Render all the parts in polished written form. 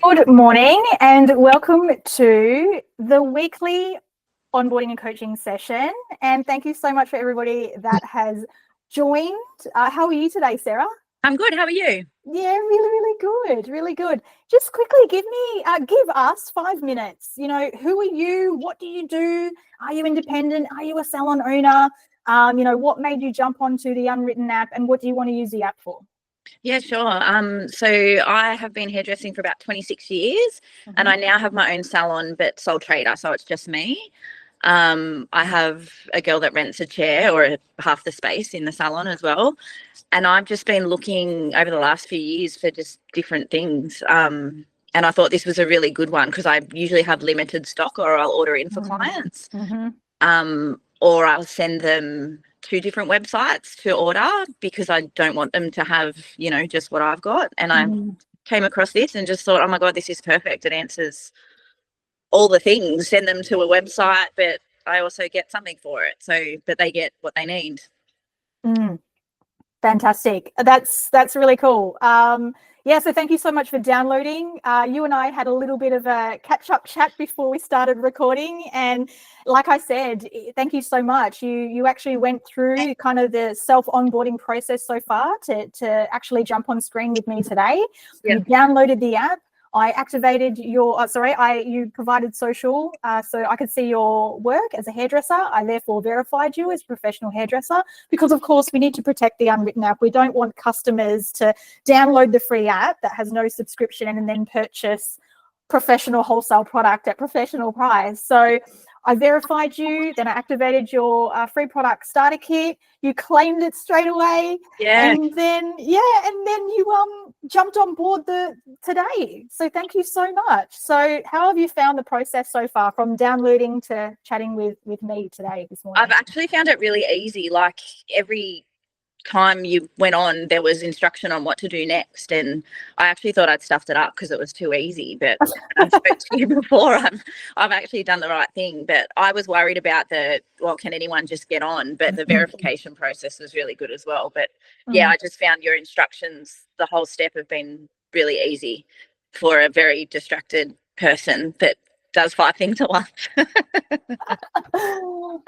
Good morning and welcome to the weekly onboarding and coaching session. And thank you so much for everybody that has joined. How are you today, Sarah? I'm good. How are you? Yeah, really good, really good. Just quickly give us 5 minutes. Who are you? What do you do? Are you independent? Are you a salon owner? What made you jump onto the Unwritten app and what do you want to use the app for? Yeah, sure. So I have been hairdressing for about 26 years and I now have my own salon, but sole trader. So it's just me. I have a girl that rents a chair or half the space in the salon as well. And I've just been looking over the last few years for just different things. And I thought this was a really good one because I usually have limited stock or I'll order in for clients. Or I'll send them two different websites to order because I don't want them to have, just what I've got. And I came across this and just thought, oh my God, this is perfect. It answers all the things. Send them to a website, but I also get something for it. But they get what they need. Fantastic. That's really cool. So thank you so much for downloading. You and I had a little bit of a catch-up chat before we started recording, and like I said, thank you so much. You actually went through kind of the self-onboarding process so far to actually jump on screen with me today. Yep. You downloaded the app. I activated you provided social so I could see your work as a hairdresser. I therefore verified you as a professional hairdresser because, of course, we need to protect the Unwritten app. We don't want customers to download the free app that has no subscription and then purchase professional wholesale product at professional price. So I verified you, then I activated your free product starter kit. You claimed it straight away. Yeah. And then you jumped on board today. So thank you so much. So how have you found the process so far from downloading to chatting with me today this morning? I've actually found it really easy. Like every time you went on, there was instruction on what to do next, and I actually thought I'd stuffed it up because it was too easy, but I spoke to you before. I've actually done the right thing, but I was worried about can anyone just get on, but the verification process was really good as well. But yeah, I just found your instructions, the whole step, have been really easy for a very distracted person that does 5 things at once.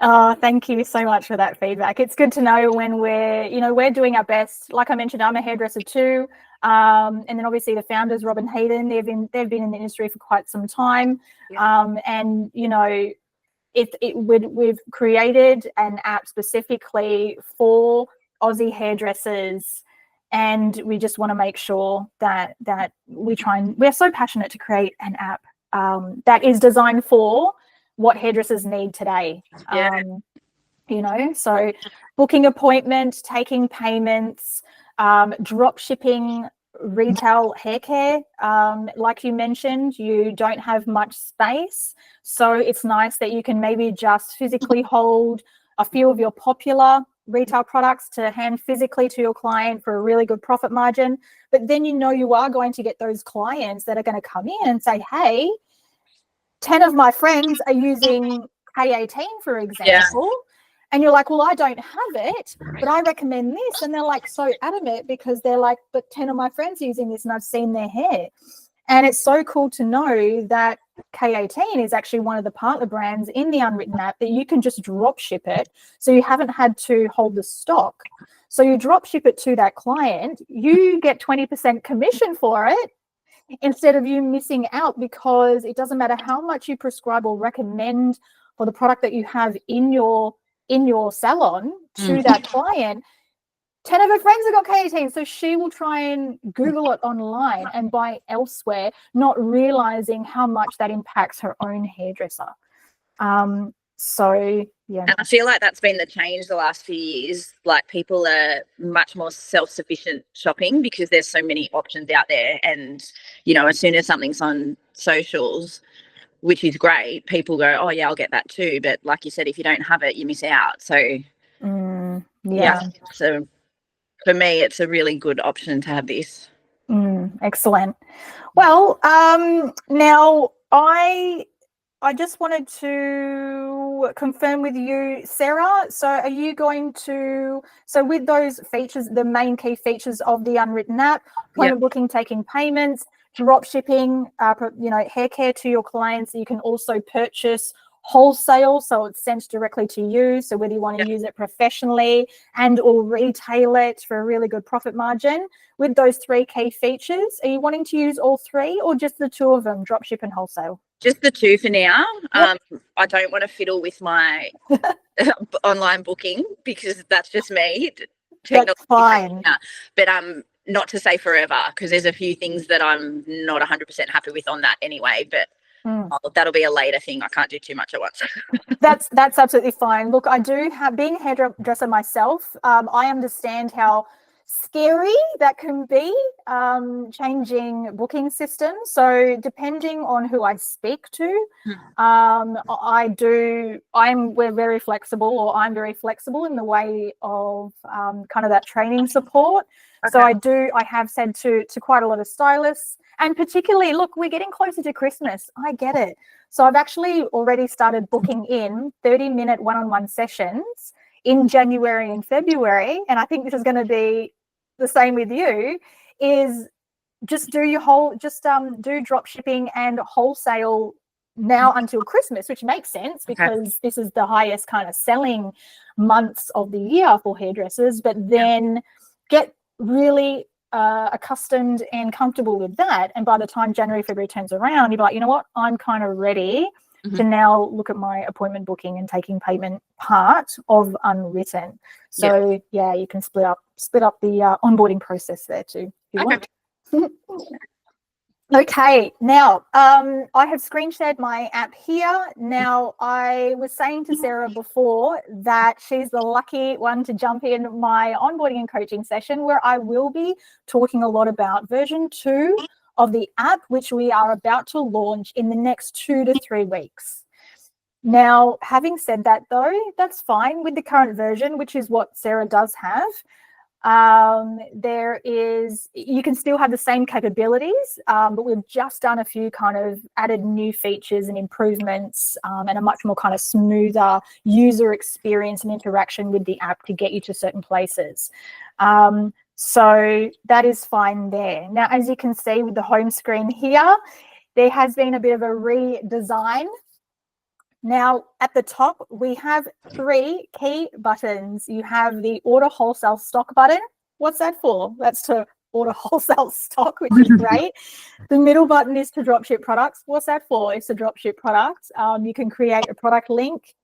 Oh, thank you so much for that feedback. It's good to know when we're doing our best. Like I mentioned, I'm a hairdresser too. And then obviously the founders, Rob and Hayden, they've been in the industry for quite some time. Yeah. And we've created an app specifically for Aussie hairdressers. And we just want to make sure that we're so passionate to create an app that is designed for what hairdressers need today. Yeah. So booking appointments, taking payments, drop shipping retail hair care. Like you mentioned, you don't have much space. So it's nice that you can maybe just physically hold a few of your popular retail products to hand physically to your client for a really good profit margin. But then you are going to get those clients that are going to come in and say, hey, 10 of my friends are using K18, for example. Yeah. And you're like, well, I don't have it, but I recommend this. And they're like so adamant because they're like, but 10 of my friends are using this and I've seen their hair. And it's so cool to know that K18 is actually one of the partner brands in the Unwritten app that you can just drop ship it. So you haven't had to hold the stock. So you drop ship it to that client, you get 20% commission for it instead of you missing out, because it doesn't matter how much you prescribe or recommend for the product that you have in your salon to that client. 10 of her friends have got K18, so she will try and Google it online and buy elsewhere, not realizing how much that impacts her own hairdresser. Yeah. And I feel like that's been the change the last few years. Like people are much more self-sufficient shopping because there's so many options out there. And, as soon as something's on socials, which is great, people go, oh yeah, I'll get that too. But like you said, if you don't have it, you miss out. So yeah. So for me, it's a really good option to have this. Excellent. Well, now I just wanted to confirm with you, Sarah, so are you going to, with those features, the main key features of the Unwritten app, appointment booking, taking payments, drop shipping, hair care to your clients. You can also purchase wholesale, so it's sent directly to you. So whether you want to use it professionally and or retail it for a really good profit margin with those 3 key features, are you wanting to use all 3 or just the 2 of them, drop ship and wholesale? Just the 2 for now. Yep. I don't want to fiddle with my online booking because that's just me. That's fine. But not to say forever, because there's a few things that I'm not 100% happy with on that anyway. But that'll be a later thing. I can't do too much at once. That's absolutely fine. Look, I do have, being a hairdresser myself, I understand how scary that can be, changing booking systems. So depending on who I speak to, we're very flexible, or I'm very flexible in the way of kind of that training support. Okay. So I have said to quite a lot of stylists, and particularly, look, we're getting closer to Christmas. I get it. So I've actually already started booking in 30-minute one-on-one sessions in January and February. And I think this is going to be the same with you, is just do do drop shipping and wholesale now until Christmas, which makes sense because this is the highest kind of selling months of the year for hairdressers. But then get really accustomed and comfortable with that, and by the time January, February turns around, you're like, you know what, I'm kind of ready to now look at my appointment booking and taking payment part of unwritten. So you can split up the onboarding process there too if you want. Okay, now I have screen shared my app here. Now, I was saying to Sarah before that she's the lucky one to jump in my onboarding and coaching session, where I will be talking a lot about version 2 of the app, which we are about to launch in the next 2 to 3 weeks. Now, having said that though, that's fine with the current version, which is what Sarah does have. You can still have the same capabilities, but we've just done a few kind of added new features and improvements, and a much more kind of smoother user experience and interaction with the app to get you to certain places. So that is fine there. Now, as you can see with the home screen here, there has been a bit of a redesign. Now, at the top, we have 3 key buttons. You have the order wholesale stock button. What's that for? That's to order wholesale stock, which is great. The middle button is to dropship products. What's that for? It's to dropship products. You can create a product link,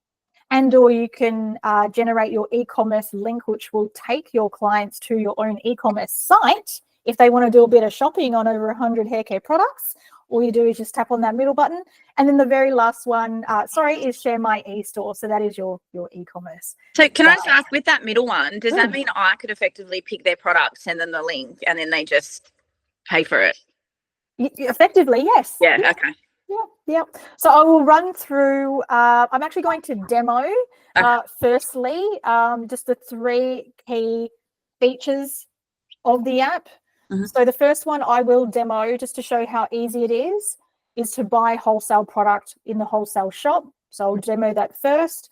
and or you can generate your e-commerce link, which will take your clients to your own e-commerce site if they want to do a bit of shopping on over 100 hair care products. All you do is just tap on that middle button. And then the very last one, is share my e-store. So that is your e-commerce. So can I just ask, with that middle one, does that mean I could effectively pick their product, send them the link, and then they just pay for it? Effectively, yes. Yeah, okay. Yeah. So I will run through, I'm actually going to demo, firstly, just the 3 key features of the app. So the first one I will demo, just to show how easy it is to buy wholesale product in the Wholesale Shop. So I'll demo that first.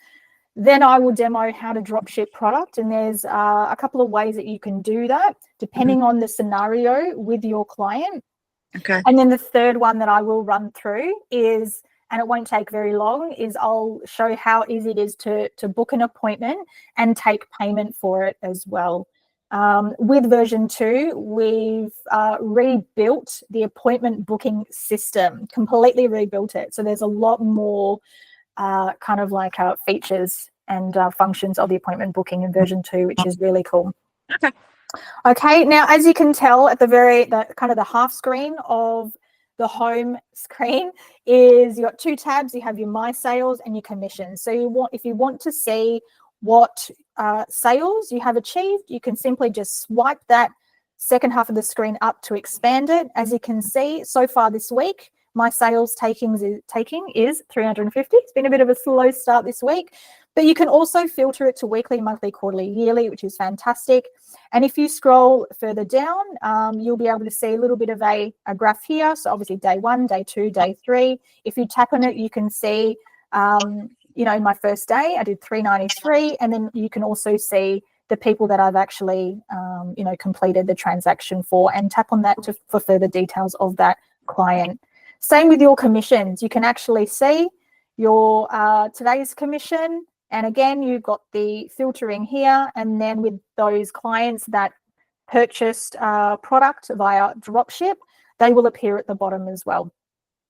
Then I will demo how to drop ship product. And there's a couple of ways that you can do that, depending on the scenario with your client. Okay. And then the third one that I will run through is, and it won't take very long, is I'll show how easy it is to book an appointment and take payment for it as well. With version 2, we've rebuilt the appointment booking system, completely rebuilt it. So there's a lot more kind of like features and functions of the appointment booking in version 2, which is really cool. Okay, now as you can tell at the half screen of the home screen is, you've got 2 tabs. You have your My Sales and your commissions. So if you want to see what sales you have achieved, you can simply just swipe that second half of the screen up to expand it. As you can see, so far this week, my sales taking is 350. It's been a bit of a slow start this week, but you can also filter it to weekly, monthly, quarterly, yearly, which is fantastic. And if you scroll further down, you'll be able to see a little bit of a graph here. So obviously day 1, day 2, day 3. If you tap on it, you can see my first day, I did 393, and then you can also see the people that I've actually, completed the transaction for, and tap on that for further details of that client. Same with your commissions. You can actually see your today's commission. And again, you've got the filtering here. And then with those clients that purchased product via dropship, they will appear at the bottom as well.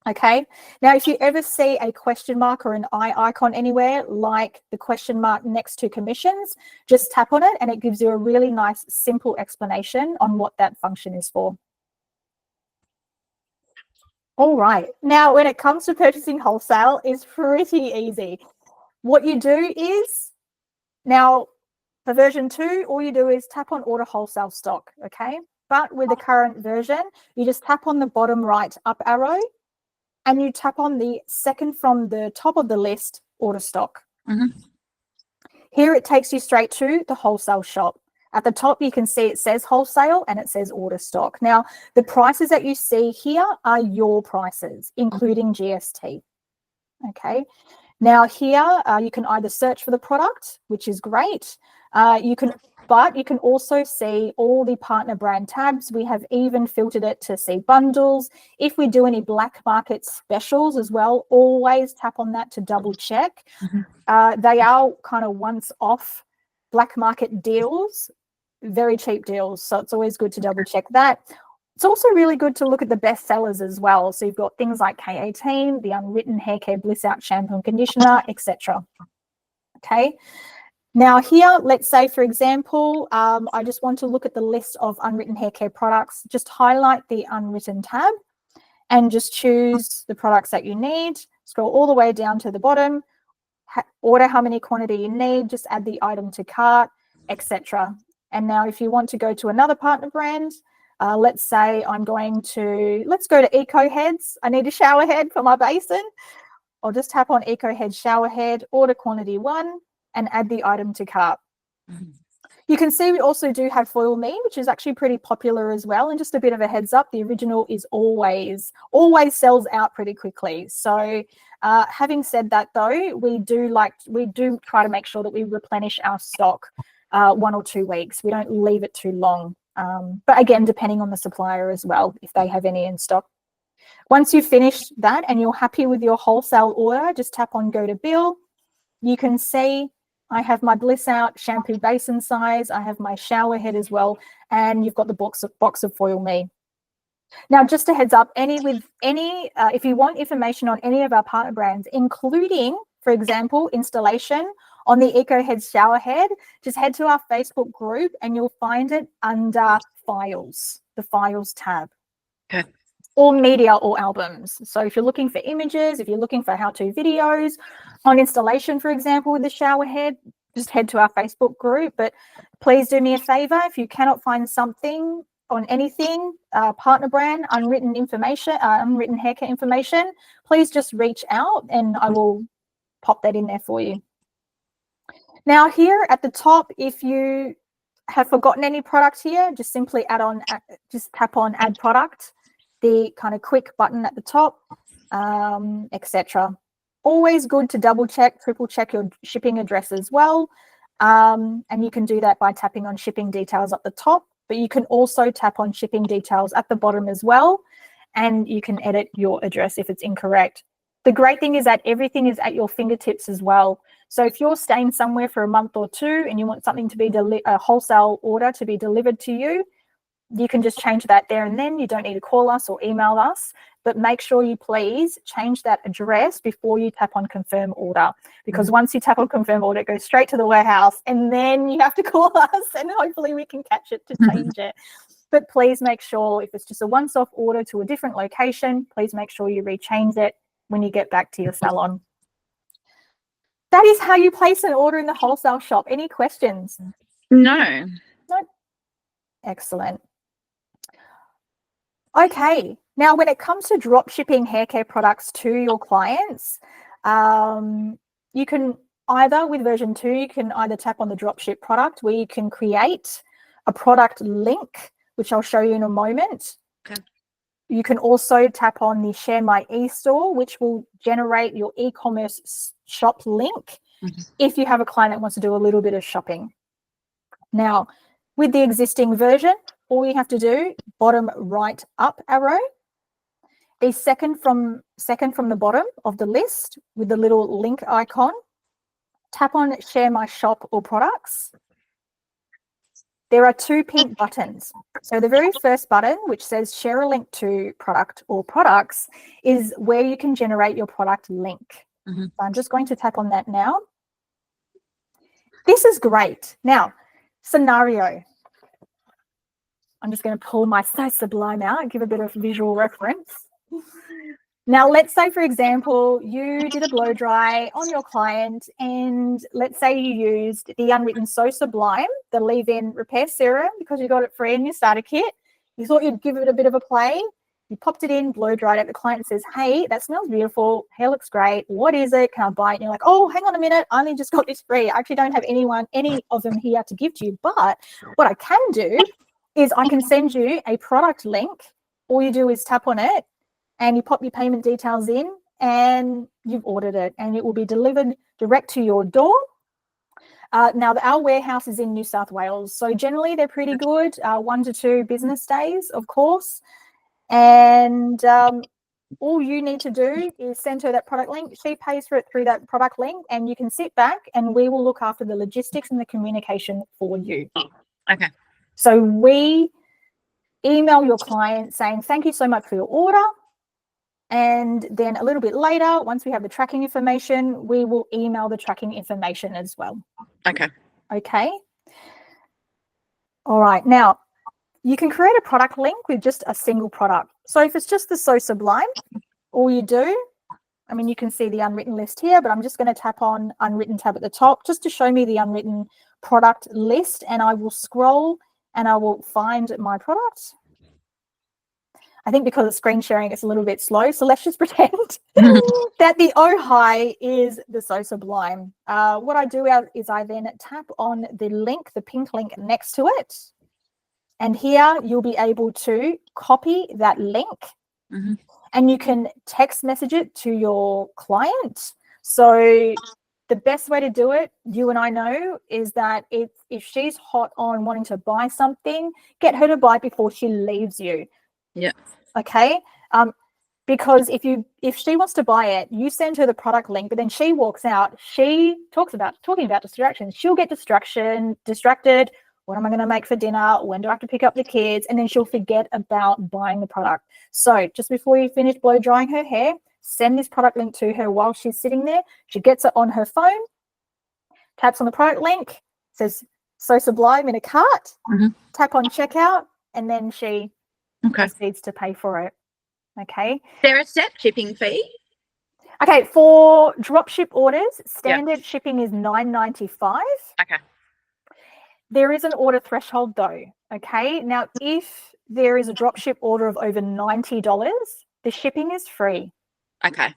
Okay, now if you ever see a question mark or an eye icon anywhere, like the question mark next to commissions, just tap on it and it gives you a really nice, simple explanation on what that function is for. All right, now when it comes to purchasing wholesale, it's pretty easy. What you do is, now for version 2, all you do is tap on order wholesale stock, okay? But with the current version, you just tap on the bottom right up arrow and you tap on the second from the top of the list, order stock. Here it takes you straight to the wholesale shop. At the top, you can see it says wholesale and it says order stock. Now, the prices that you see here are your prices, including GST. Okay. Now here, you can either search for the product, which is great. But you can also see all the partner brand tabs. We have even filtered it to see bundles. If we do any black market specials as well, always tap on that to double check. They are kind of once off black market deals, very cheap deals. So it's always good to double check that. It's also really good to look at the best sellers as well. So you've got things like K18, the Unwritten Hair Care Bliss Out Shampoo and Conditioner, etc. Okay. Now here, let's say, for example, I just want to look at the list of unwritten hair care products. Just highlight the unwritten tab and just choose the products that you need. Scroll all the way down to the bottom, order how many quantity you need, just add the item to cart, etc. And now if you want to go to another partner brand, let's say let's go to Eco Heads. I need a shower head for my basin. I'll just tap on Eco Head shower head, order quantity 1, and add the item to cart. You can see we also do have Foil Me, which is actually pretty popular as well. And just a bit of a heads up, the original is always sells out pretty quickly. So having said that though, we do try to make sure that we replenish our stock 1 or 2 weeks. We don't leave it too long. But again, depending on the supplier as well, if they have any in stock. Once you've finished that and you're happy with your wholesale order, just tap on go to bill. You can see I have my Bliss Out shampoo basin size. I have my shower head as well. And you've got the box of Foil Me. Now, just a heads up, if you want information on any of our partner brands, including, for example, installation on the Eco Head shower head, just head to our Facebook group and you'll find it under files, the files tab. Okay. Or media or albums. So if you're looking for images, if you're looking for how-to videos on installation, for example, with the shower head, just head to our Facebook group. But please do me a favor, if you cannot find something on anything, partner brand, unwritten information, unwritten hair care information, please just reach out and I will pop that in there for you. Now here at the top, if you have forgotten any product here, just simply just tap on add product, the kind of quick button at the top, etc. Always good to double check, triple check your shipping address as well. And you can do that by tapping on shipping details at the top, but you can also tap on shipping details at the bottom as well. And you can edit your address if it's incorrect. The great thing is that everything is at your fingertips as well. So if you're staying somewhere for a month or 2 and you want something to be a wholesale order to be delivered to you, you can just change that there and then. You don't need to call us or email us, but make sure you please change that address before you tap on confirm order, because once you tap on confirm order, it goes straight to the warehouse and then you have to call us and hopefully we can catch it to change it. But please make sure if it's just a once-off order to a different location, please make sure you rechange it when you get back to your salon. That is how you place an order in the wholesale shop. Any questions? No. No. Excellent. Okay, now when it comes to drop shipping hair care products to your clients, you can either, with version 2, you can either tap on the drop ship product where you can create a product link, which I'll show you in a moment. Okay. You can also tap on the Share My e-store, which will generate your e-commerce shop link if you have a client that wants to do a little bit of shopping. Now, with the existing version, all you have to do, bottom right up arrow, the second from the bottom of the list with the little link icon, tap on Share My Shop or Products. There are 2 pink buttons. So the very first button, which says Share a Link to Product or Products, is where you can generate your product link. Mm-hmm. So I'm just going to tap on that now. This is great. Now, scenario. I'm just going to pull my So Sublime out and give a bit of visual reference. Now, let's say, for example, you did a blow dry on your client, and let's say you used the unwritten So Sublime, the leave-in repair serum, because you got it free in your starter kit. You thought you'd give it a bit of a play. You popped it in, blow dried it. The client says, hey, that smells beautiful. Hair looks great. What is it? Can I buy it? And you're like, oh, hang on a minute. I only just got this free. I actually don't have any of them here to give to you. But what I can do is I can send you a product link. All you do is tap on it, and you pop your payment details in, and you've ordered it, and it will be delivered direct to your door. Now, our warehouse is in New South Wales, so generally they're pretty good, 1 to 2 business days, of course. And all you need to do is send her that product link. She pays for it through that product link, and you can sit back and we will look after the logistics and the communication for you. Okay. So we email your client saying, thank you so much for your order. And then a little bit later, once we have the tracking information, we will email the tracking information as well. Okay. Okay. All right. Now, you can create a product link with just a single product. So if it's just the So Sublime, all you do, I mean, you can see the unwritten list here, but I'm just going to tap on unwritten tab at the top just to show me the unwritten product list, and I will scroll and I will find my product. I think because it's screen sharing, it's a little bit slow. So let's just pretend that the Oh Hi is the So Sublime. What I do is I then tap on the link, the pink link next to it. And here you'll be able to copy that link, and you can text message it to your client. So the best way to do it, you and I know, is that if she's hot on wanting to buy something, get her to buy before she leaves you. Yeah. Okay. Because if she wants to buy it, you send her the product link, but then she walks out. She talking about distractions. She'll get distracted. What am I going to make for dinner? When do I have to pick up the kids? And then she'll forget about buying the product. So just before you finish blow drying her hair, send this product link to her while she's sitting there. She gets it on her phone, taps on the product link, says So Sublime in a cart, tap on checkout, and then she proceeds to pay for it. Okay. Is there a set shipping fee? Okay, for dropship orders, standard shipping is $9.95. Okay. There is an order threshold though. Okay. Now, if there is a dropship order of over $90, the shipping is free. Okay.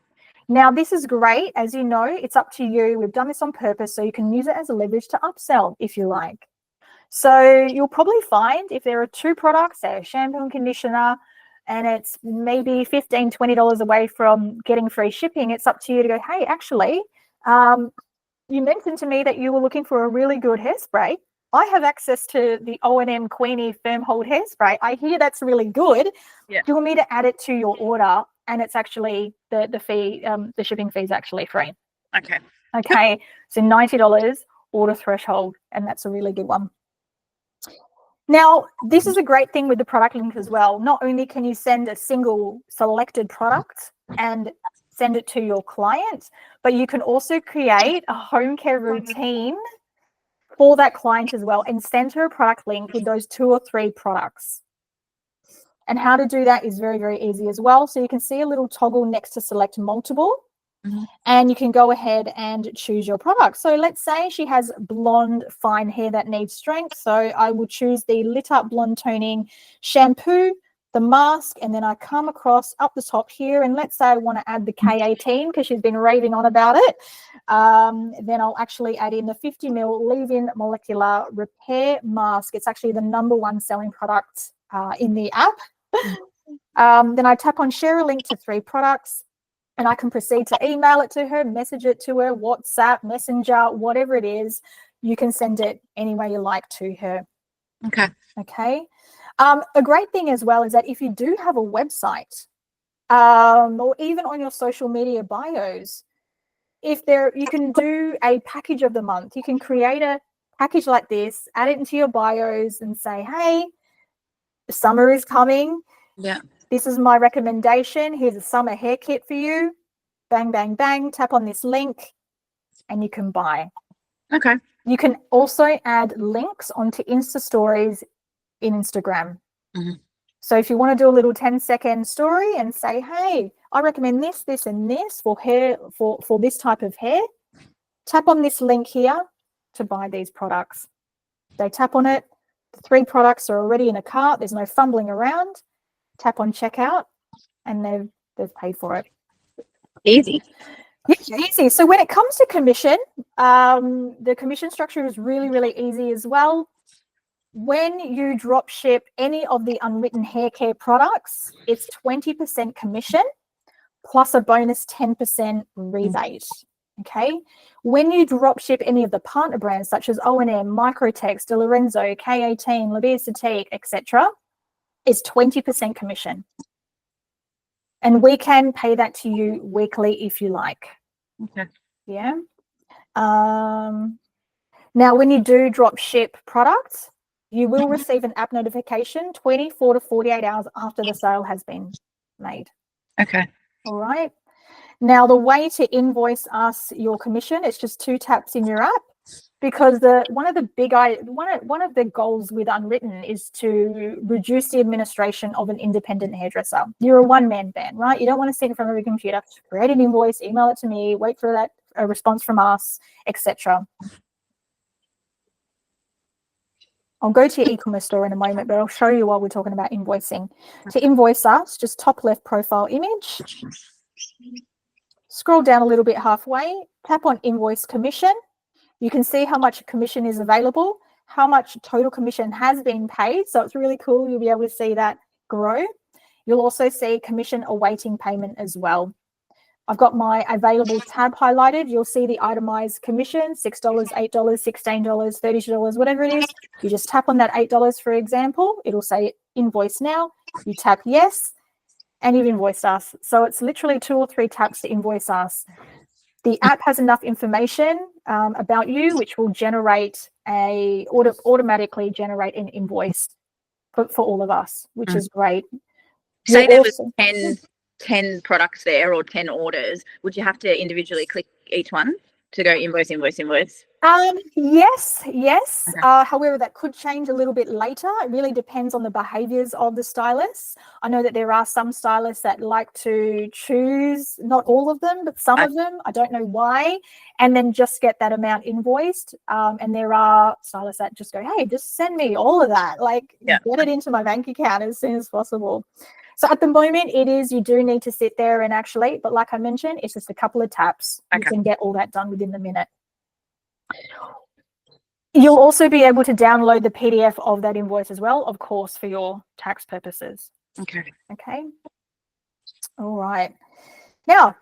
Now, this is great. As you know, it's up to you. We've done this on purpose so you can use it as a leverage to upsell if you like. So you'll probably find if there are 2 products, say a shampoo and conditioner, and it's maybe $15, $20 away from getting free shipping, it's up to you to go, hey, actually, you mentioned to me that you were looking for a really good hairspray. I have access to the O&M Queenie Firm Hold Hairspray. I hear that's really good. Yeah. Do you want me to add it to your order? And it's actually the fee, the shipping fee is actually free. Okay. Okay. So $90 order threshold, and that's a really good one. Now, this is a great thing with the product link as well. Not only can you send a single selected product and send it to your client, but you can also create a home care routine for that client as well and send her a product link with those 2 or 3 products. And how to do that is very, very easy as well. So you can see a little toggle next to select multiple, and you can go ahead and choose your product. So let's say she has blonde fine hair that needs strength. So I will choose the Lit Up Blonde Toning Shampoo, the mask, and then I come across up the top here, and let's say I want to add the K18 because she's been raving on about it. Then I'll actually add in the 50 ml leave-in molecular repair mask. It's actually the #1 selling product in the app. Then I tap on share a link to 3 products, and I can proceed to email it to her, message it to her, WhatsApp, Messenger, whatever it is. You can send it any way you like to her. Okay. Okay. A great thing as well is that if you do have a website, or even on your social media bios. You can do a package of the month. You can create a package like this, add it into your bios and say, hey, summer is coming. Yeah. This is my recommendation. Here's a summer hair kit for you. Bang, bang, bang. Tap on this link and you can buy. Okay. You can also add links onto Insta stories in Instagram. Mm-hmm. So if you want to do a little 10-second story and say, hey, I recommend this, this, and this for hair, for this type of hair, tap on this link here to buy these products. They tap on it. The 3 products are already in a cart. There's no fumbling around. Tap on checkout and they've paid for it. Easy. Yeah, easy. So when it comes to commission, the commission structure is really, really easy as well. When you drop ship any of the unwritten hair care products, it's 20% commission plus a bonus 10% rebate. Okay. When you drop ship any of the partner brands such as O&M, Microtex, De Lorenzo, K18, Labia Satique, etc., it's 20% commission. And we can pay that to you weekly if you like. Okay. Yeah. Now, when you do drop ship products, you will receive an app notification 24 to 48 hours after the sale has been made. Okay. All right. Now, the way to invoice us your commission, it's just 2 taps in your app, because one of the goals with Unwritten is to reduce the administration of an independent hairdresser. You're a one-man band, right? You don't want to sit in front of a computer, create an invoice, email it to me, wait for a response from us, etc. I'll go to your e-commerce store in a moment, but I'll show you while we're talking about invoicing. To invoice us, just top left profile image, scroll down a little bit halfway, tap on invoice commission. You can see how much commission is available, how much total commission has been paid. So it's really cool. You'll be able to see that grow. You'll also see commission awaiting payment as well. I've got my available tab highlighted. You'll see the itemized commission, $6, $8, $16, $30, whatever it is. You just tap on that $8, for example. It'll say invoice now. You tap yes, and you've invoiced us. So it's literally 2 or 3 taps to invoice us. The app has enough information about you, which will automatically generate an invoice for all of us, which is great. Say there was 10 products there or 10 orders, would you have to individually click each one to go invoice? Yes. Okay. However, that could change a little bit later. It really depends on the behaviors of the stylists. I know that there are some stylists that like to choose, not all of them, but some of them. I don't know why, and then just get that amount invoiced. And there are stylists that just go, hey, just send me all of that, get it into my bank account as soon as possible. So at the moment, you do need to sit there and actually, but like I mentioned, it's just a couple of taps. You can get all that done within the minute. You'll also be able to download the PDF of that invoice as well, of course, for your tax purposes. Okay. All right. Now,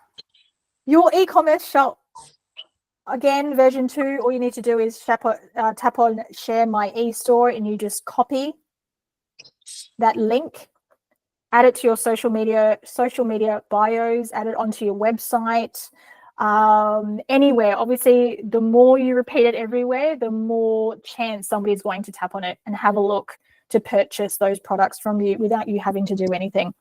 your e-commerce shop, again, version 2, all you need to do is tap on share my e-store, and you just copy that link, add it to your social media bios, add it onto your website, anywhere. Obviously, the more you repeat it everywhere, the more chance somebody's going to tap on it and have a look to purchase those products from you without you having to do anything.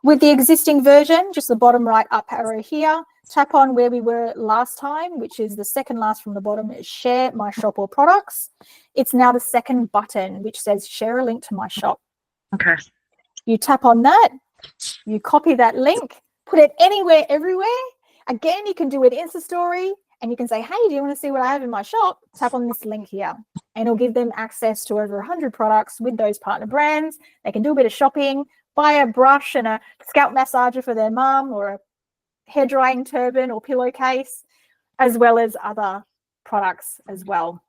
With the existing version, just the bottom right up arrow here, tap on where we were last time, which is the second last from the bottom, is share my shop or products. It's now the second button, which says share a link to my shop. Okay. You tap on that, you copy that link, put it anywhere, everywhere. Again, you can do it Insta story, and you can say, hey, do you want to see what I have in my shop? Tap on this link here, and it'll give them access to over 100 products with those partner brands. They can do a bit of shopping, buy a brush and a scalp massager for their mum, or a hair drying turban or pillowcase, as well as other products as well,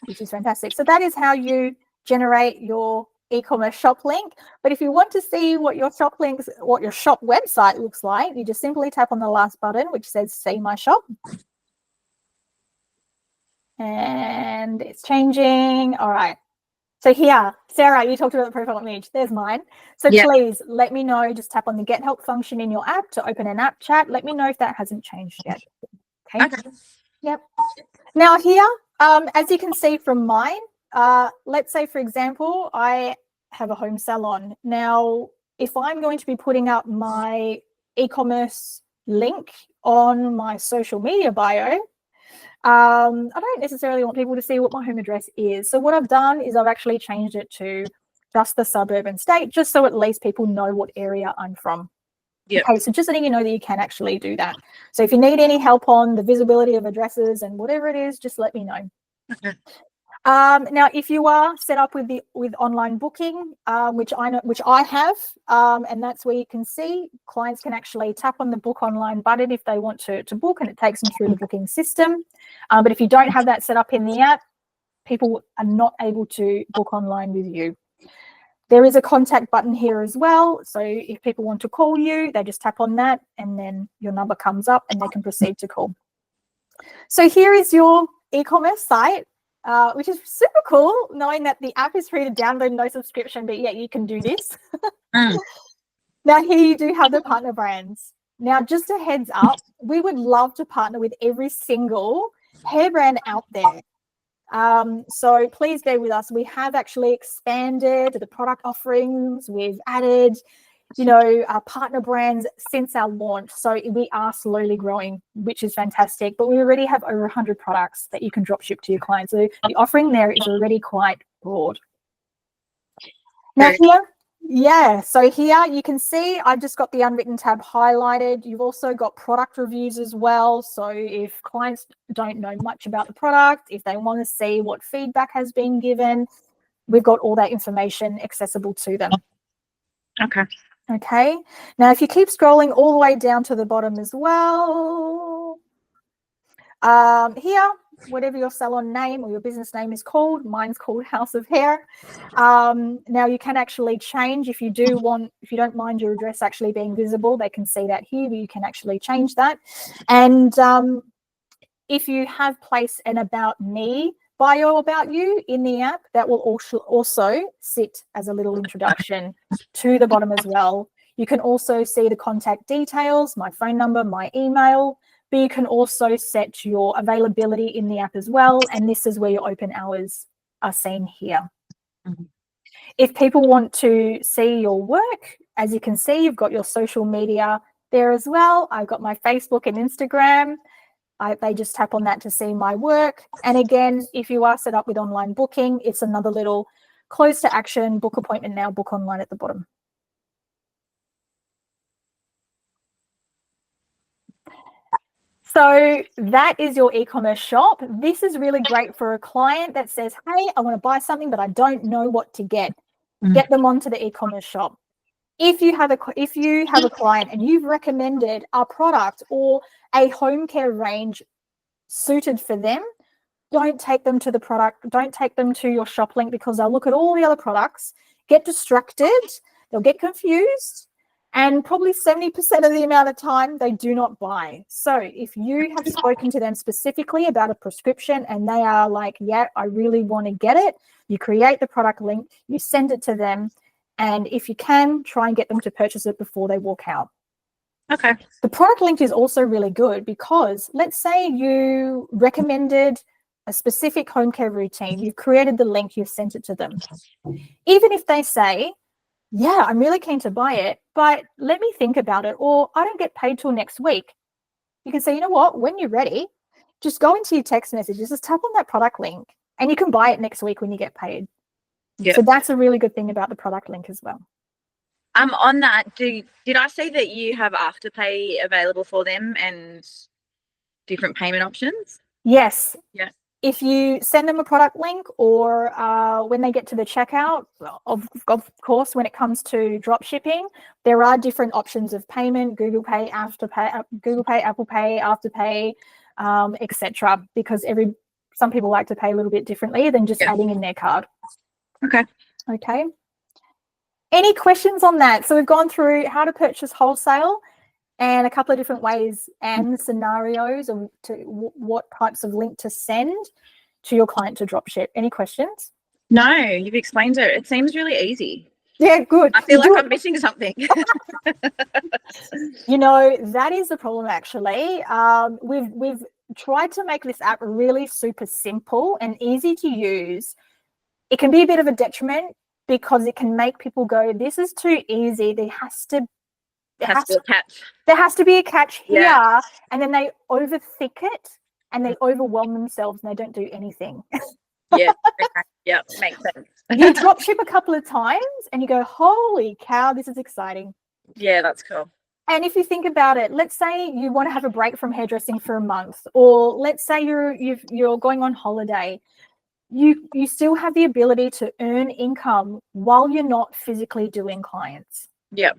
which is fantastic. So that is how you generate your e-commerce shop link. But if you want to see what your shop website looks like, you just simply tap on the last button, which says see my shop, and it's changing. All right, So here, Sarah, you talked about the profile image. There's mine. So Yeah. please let me know. Just tap on the Get Help function in your app to open an app chat. Let me know if that hasn't changed yet. Okay. Yep. Now here, as you can see from mine, let's say, for example, I have a home salon. Now, if I'm going to be putting up my e-commerce link on my social media bio, I don't necessarily want people to see what my home address is. So what I've done is I've actually changed it to just the suburban state, just so at least people know what area I'm from. Yep. Okay, so just letting you know that you can actually do that. So if you need any help on the visibility of addresses and whatever it is, just let me know. Okay. Now, if you are set up with online booking, which I have, and that's where you can see clients can actually tap on the book online button if they want to book, and it takes them through the booking system. But if you don't have that set up in the app, people are not able to book online with you. There is a contact button here as well. So if people want to call you, they just tap on that and then your number comes up and they can proceed to call. So here is your e-commerce site, which is super cool, knowing that the app is free to download, no subscription, but yet you can do this. Now here you do have the partner brands. Now, just a heads up, we would love to partner with every single hair brand out there. So please bear with us. We have actually expanded the product offerings. We've added, partner brands since our launch. So we are slowly growing, which is fantastic. But we already have over 100 products that you can drop ship to your clients. So the offering there is already quite broad. Now here, so here you can see I've just got the unwritten tab highlighted. You've also got product reviews as well. So if clients don't know much about the product, if they want to see what feedback has been given, we've got all that information accessible to them. Okay. Now, if you keep scrolling all the way down to the bottom as well, here, whatever your salon name or your business name is called, mine's called House of Hair. Now you can actually change if you don't mind your address actually being visible, they can see that here, but you can actually change that. And if you have placed an about me bio about you in the app, that will also sit as a little introduction to the bottom as well. You can also see the contact details, my phone number, my email, but you can also set your availability in the app as well. And this is where your open hours are seen here. If people want to see your work, as you can see, you've got your social media there as well. I've got my Facebook and Instagram. They just tap on that to see my work. And again, if you are set up with online booking, it's another little close to action, book appointment now, book online at the bottom. So that is your e-commerce shop. This is really great for a client that says, hey, I want to buy something, but I don't know what to get. Get them onto the e-commerce shop. If you have a client and you've recommended a product or a home care range suited for them, don't take them to the product, don't take them to your shop link, because they'll look at all the other products, get distracted, they'll get confused, and probably 70% of the amount of time they do not buy. So if you have spoken to them specifically about a prescription and they are like, yeah, I really want to get it, you create the product link, you send it to them, and if you can, try and get them to purchase it before they walk out. Okay. The product link is also really good because let's say you recommended a specific home care routine, you've created the link, you've sent it to them. Even if they say, yeah, I'm really keen to buy it, but let me think about it, or I don't get paid till next week. You can say, you know what, when you're ready, just go into your text messages, just tap on that product link and you can buy it next week when you get paid. Yeah. So that's a really good thing about the product link as well. On that, did I see that you have Afterpay available for them and different payment options? Yes. Yeah. If you send them a product link, or when they get to the checkout, of course, when it comes to drop shipping, there are different options of payment: Google Pay, Afterpay, Apple Pay, Afterpay, etc. Because some people like to pay a little bit differently than just adding in their card. Okay. Okay. Any questions on that? So we've gone through how to purchase wholesale and a couple of different ways and scenarios of what types of link to send to your client to drop ship. Any questions? No, you've explained it. It seems really easy. Yeah, good. I feel like I'm missing something. You know, that is the problem actually. We've tried to make this app really super simple and easy to use. It can be a bit of a detriment because it can make people go, this is too easy. There has to be a catch. There has to be a catch here. Yeah. And then they overthink it and they overwhelm themselves and they don't do anything. Yeah. Yeah, makes sense. You drop ship a couple of times and you go, holy cow, this is exciting. Yeah, that's cool. And if you think about it, let's say you want to have a break from hairdressing for a month, or let's say you're going on holiday. You still have the ability to earn income while you're not physically doing clients. Yep.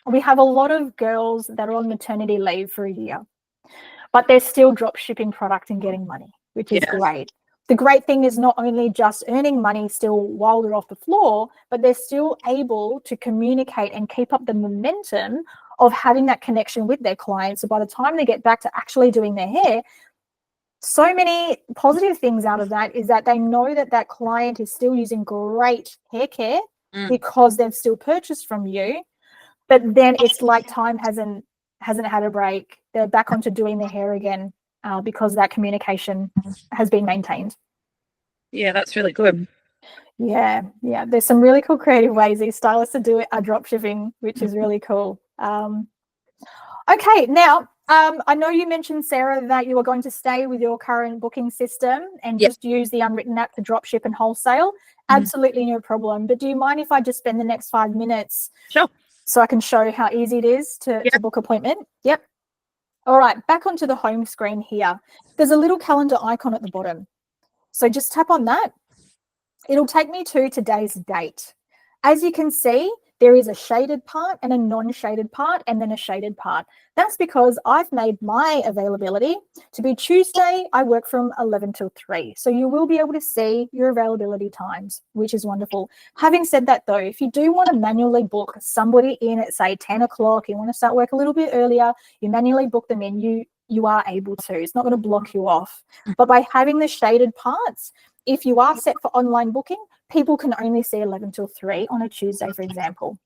We have a lot of girls that are on maternity leave for a year, but they're still drop shipping product and getting money, which is great. The great thing is not only just earning money still while they're off the floor, but they're still able to communicate and keep up the momentum of having that connection with their clients. So by the time they get back to actually doing their hair, so many positive things out of that is that they know that that client is still using great hair care because they've still purchased from you. But then it's like time hasn't had a break. They're back onto doing their hair again because that communication has been maintained. Yeah, that's really good. Yeah. There's some really cool creative ways these stylists are drop shipping, which is really cool. Okay, now I know you mentioned, Sarah, that you were going to stay with your current booking system and just use the Unwritten app to drop ship and wholesale. Absolutely no problem. But do you mind if I just spend the next 5 minutes? Sure. So I can show how easy it is to book appointment? Yep. All right, back onto the home screen here. There's a little calendar icon at the bottom. So just tap on that. It'll take me to today's date. As you can see, there is a shaded part and a non-shaded part and then a shaded part. That's because I've made my availability to be Tuesday. I work from 11 till 3. So you will be able to see your availability times, which is wonderful. Having said that though, if you do want to manually book somebody in at say 10 o'clock, you want to start work a little bit earlier, you manually book them in, you are able to. It's not going to block you off. But by having the shaded parts, if you are set for online booking, people can only see 11 till 3 on a Tuesday, for example.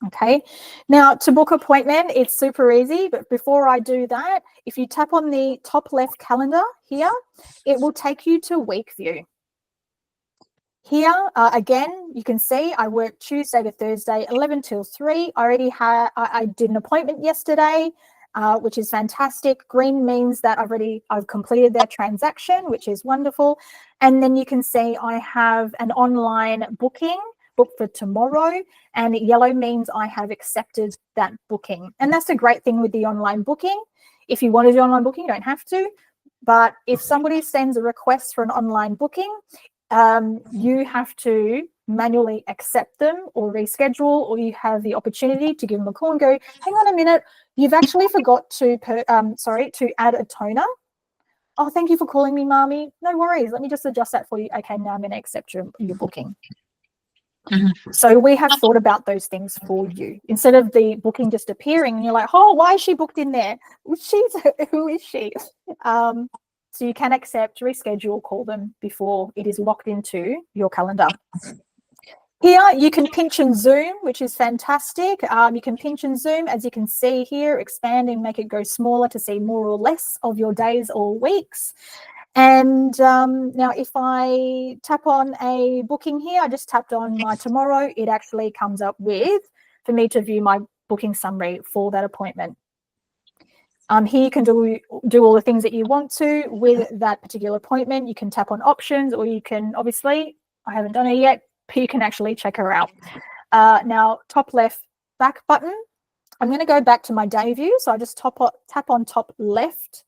Okay, now to book appointment, it's super easy. But before I do that, if you tap on the top left calendar here, it will take you to week view. Here, again, you can see I work Tuesday to Thursday, 11 till 3. I did an appointment yesterday, which is fantastic. Green means that I've completed that transaction, which is wonderful. And then you can see I have an online booking booked for tomorrow, and yellow means I have accepted that booking. And that's a great thing with the online booking. If you want to do online booking, you don't have to. But if somebody sends a request for an online booking, you have to manually accept them or reschedule, or you have the opportunity to give them a call and go, hang on a minute, you've actually forgot to add a toner. Oh, thank you for calling me, Marmi. No worries. Let me just adjust that for you. Okay, now I'm going to accept your booking. So we have thought about those things for you instead of the booking just appearing and you're like, oh, why is she booked in there? Who is she? So you can accept, reschedule, call them before it is locked into your calendar. Here you can pinch and zoom, which is fantastic. You can pinch and zoom, as you can see here, expand and make it go smaller to see more or less of your days or weeks. And now if I tap on a booking here, I just tapped on my tomorrow, it actually comes up with, for me to view my booking summary for that appointment. Here you can do all the things that you want to with that particular appointment. You can tap on options, or you can, obviously, I haven't done it yet, but you can actually check her out. Now, top left back button, I'm going to go back to my day view. So I just tap on top left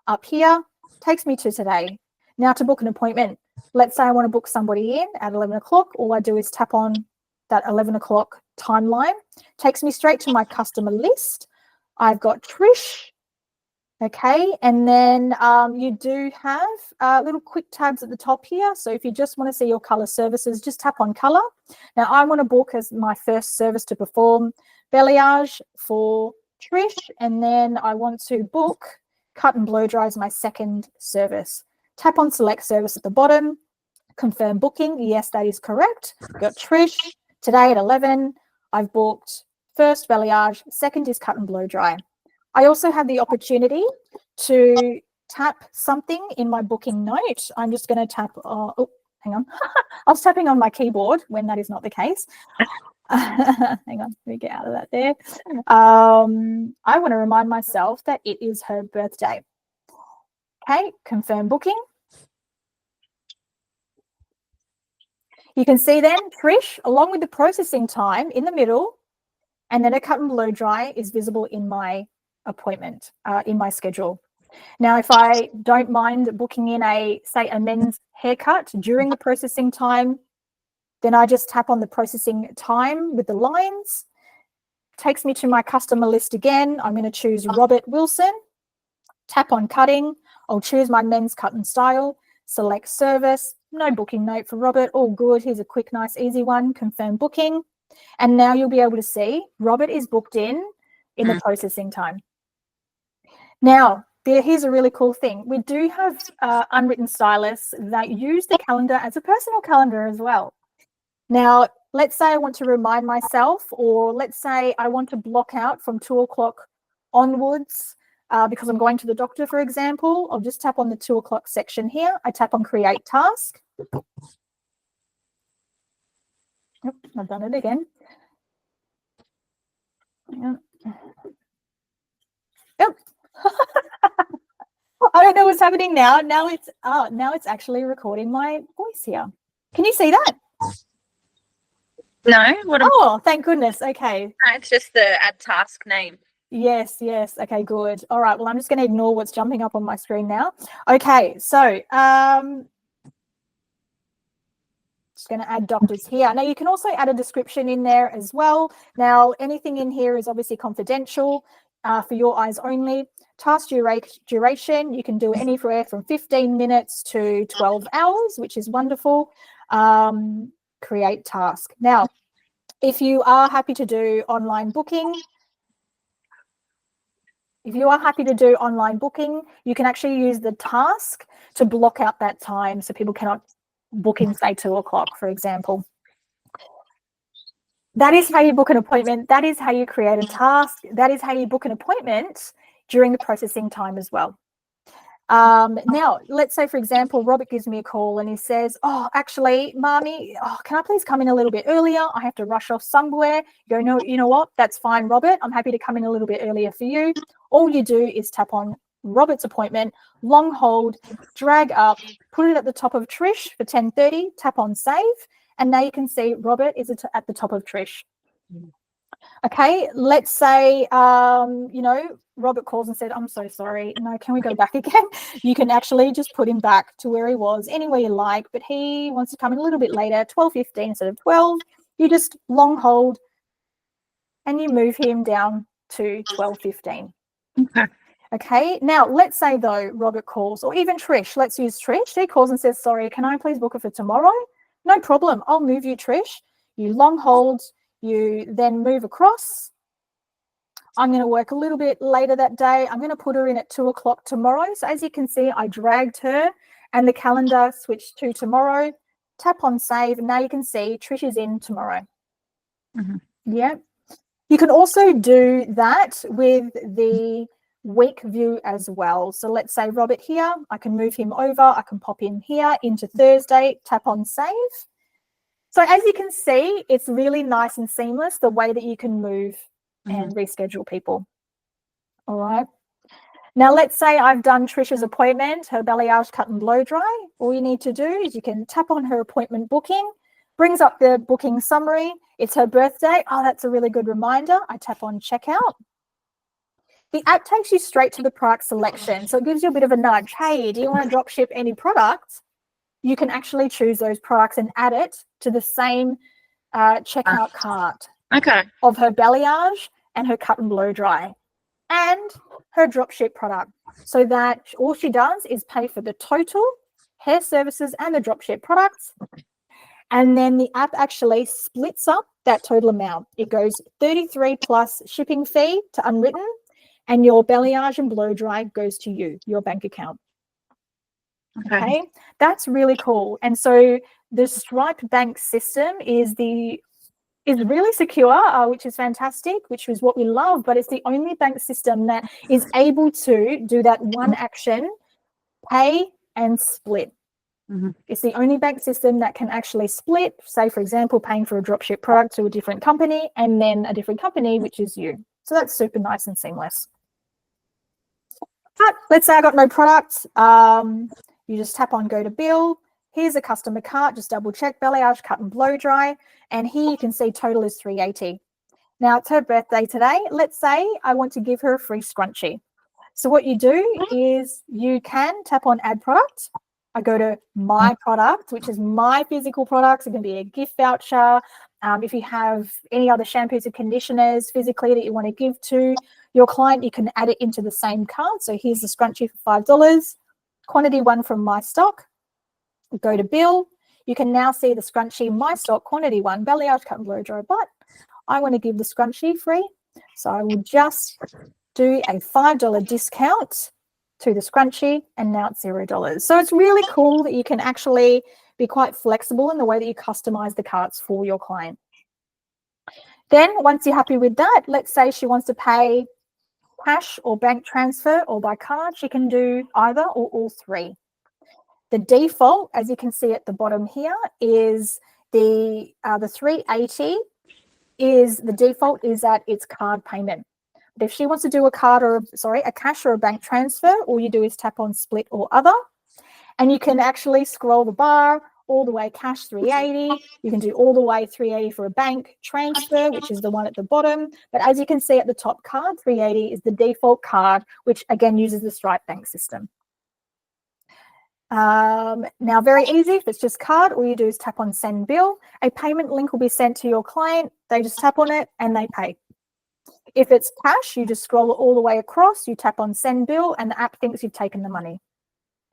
up here, takes me to today. Now to book an appointment, let's say I want to book somebody in at 11 o'clock. All I do is tap on that 11 o'clock timeline, takes me straight to my customer list. I've got Trish. Okay, and then you do have little quick tabs at the top here. So if you just want to see your color services, just tap on color. Now I want to book as my first service to perform balayage for Trish, and then I want to book cut and blow dry as my second service. Tap on select service at the bottom. Confirm booking. Yes, that is correct. Got Trish today at 11. I've booked first balayage, second is cut and blow dry. I also have the opportunity to tap something in my booking note. I'm just going to tap, oh, hang on. I was tapping on my keyboard when that is not the case. Hang on, let me get out of that there. I want to remind myself that it is her birthday. Okay, confirm booking. You can see then Trish, along with the processing time in the middle, and then a cut and blow dry is visible in my appointment, in my schedule. Now, if I don't mind booking in say a men's haircut during the processing time, then I just tap on the processing time with the lines. Takes me to my customer list again. I'm going to choose Robert Wilson, tap on cutting. I'll choose my men's cut and style, select service, no booking note for Robert, all good. Here's a quick, nice, easy one, confirm booking. And now you'll be able to see Robert is booked in the processing time. Now, here's a really cool thing. We do have unwritten stylists that use the calendar as a personal calendar as well. Now, let's say I want to remind myself, or let's say I want to block out from 2 o'clock onwards because I'm going to the doctor, for example. I'll just tap on the 2 o'clock section here. I tap on create task. Yep, I've done it again. Yep. Yep. I don't know what's happening now. Now it's actually recording my voice here. Can you see that? No. Thank goodness. Okay. No, it's just the add task name. Yes. Okay, good. All right. Well, I'm just going to ignore what's jumping up on my screen now. Okay. So, just going to add doctors here. Now, you can also add a description in there as well. Now, anything in here is obviously confidential for your eyes only. Task duration, you can do anywhere from 15 minutes to 12 hours, which is wonderful. Create task. Now, if you are happy to do online booking, you can actually use the task to block out that time so people cannot book in, say, 2 o'clock, for example. That is how you book an appointment. That is how you create a task. That is how you book an appointment during the processing time as well. Now, let's say, for example, Robert gives me a call and he says, oh, actually, Marmi, can I please come in a little bit earlier? I have to rush off somewhere. You go, no, you know what? That's fine, Robert. I'm happy to come in a little bit earlier for you. All you do is tap on Robert's appointment, long hold, drag up, put it at the top of Trish for 10:30, tap on save, and now you can see Robert is at the top of Trish. Okay, let's say, Robert calls and said, I'm so sorry. No, can we go back again? You can actually just put him back to where he was, anywhere you like, but he wants to come in a little bit later, 12:15 instead of 12. You just long hold and you move him down to 12:15. Okay, now let's say though Robert calls, or even Trish, let's use Trish. He calls and says, sorry, can I please book it for tomorrow? No problem, I'll move you, Trish. You long hold, you then move across. I'm going to work a little bit later that day. I'm going to put her in at 2 o'clock tomorrow. So as you can see, I dragged her and the calendar switched to tomorrow. Tap on save. And now you can see Trish is in tomorrow. Yeah. You can also do that with the week view as well. So let's say Robert here, I can move him over. I can pop in here into Thursday, tap on save. So as you can see, it's really nice and seamless the way that you can move and reschedule people. All right. Now, let's say I've done Trisha's appointment, her balayage, cut and blow dry. All you need to do is you can tap on her appointment booking, brings up the booking summary. It's her birthday. Oh, that's a really good reminder. I tap on checkout. The app takes you straight to the product selection. So it gives you a bit of a nudge. Hey, do you want to drop ship any products? You can actually choose those products and add it to the same checkout cart of her balayage and her cut and blow dry and her drop ship product, so that all she does is pay for the total hair services and the drop ship products. And then the app actually splits up that total amount. It goes 33 plus shipping fee to unwritten, and your balayage and blow dry goes to you, your bank account. Okay, that's really cool. And so the Stripe bank system is really secure, which is fantastic, which is what we love, but it's the only bank system that is able to do that one action, pay and split. It's the only bank system that can actually split, say, for example, paying for a dropship product to a different company and then a different company, which is you. So that's super nice and seamless. But let's say I got no product. You just tap on go to bill. Here's a customer cart, just double check, balayage, cut and blow dry. And here you can see total is $380. Now it's her birthday today. Let's say I want to give her a free scrunchie. So what you do is you can tap on add product. I go to my product, which is my physical products. It can be a gift voucher. If you have any other shampoos and conditioners physically that you want to give to your client, you can add it into the same cart. So here's the scrunchie for $5. Quantity 1 from my stock. Go to bill. You can now see the scrunchie, my stock, quantity 1, balayage, cut and blow dry. But I want to give the scrunchie free. So I will just do a $5 discount to the scrunchie, and now it's $0. So it's really cool that you can actually be quite flexible in the way that you customize the carts for your client. Then once you're happy with that, let's say she wants to pay cash or bank transfer or by card, she can do either or all three. The default, as you can see at the bottom here, is the $380 is the default is that it's card payment. But if she wants to do a cash or a bank transfer, all you do is tap on split or other, and you can actually scroll the bar all the way cash $380. You can do all the way $380 for a bank transfer, which is the one at the bottom. But as you can see at the top, card $380 is the default card, which again uses the Stripe bank system. Now, very easy. If it's just card, all you do is tap on send bill. A payment link will be sent to your client. They just tap on it and they pay. If it's cash, you just scroll it all the way across. You tap on send bill and the app thinks you've taken the money.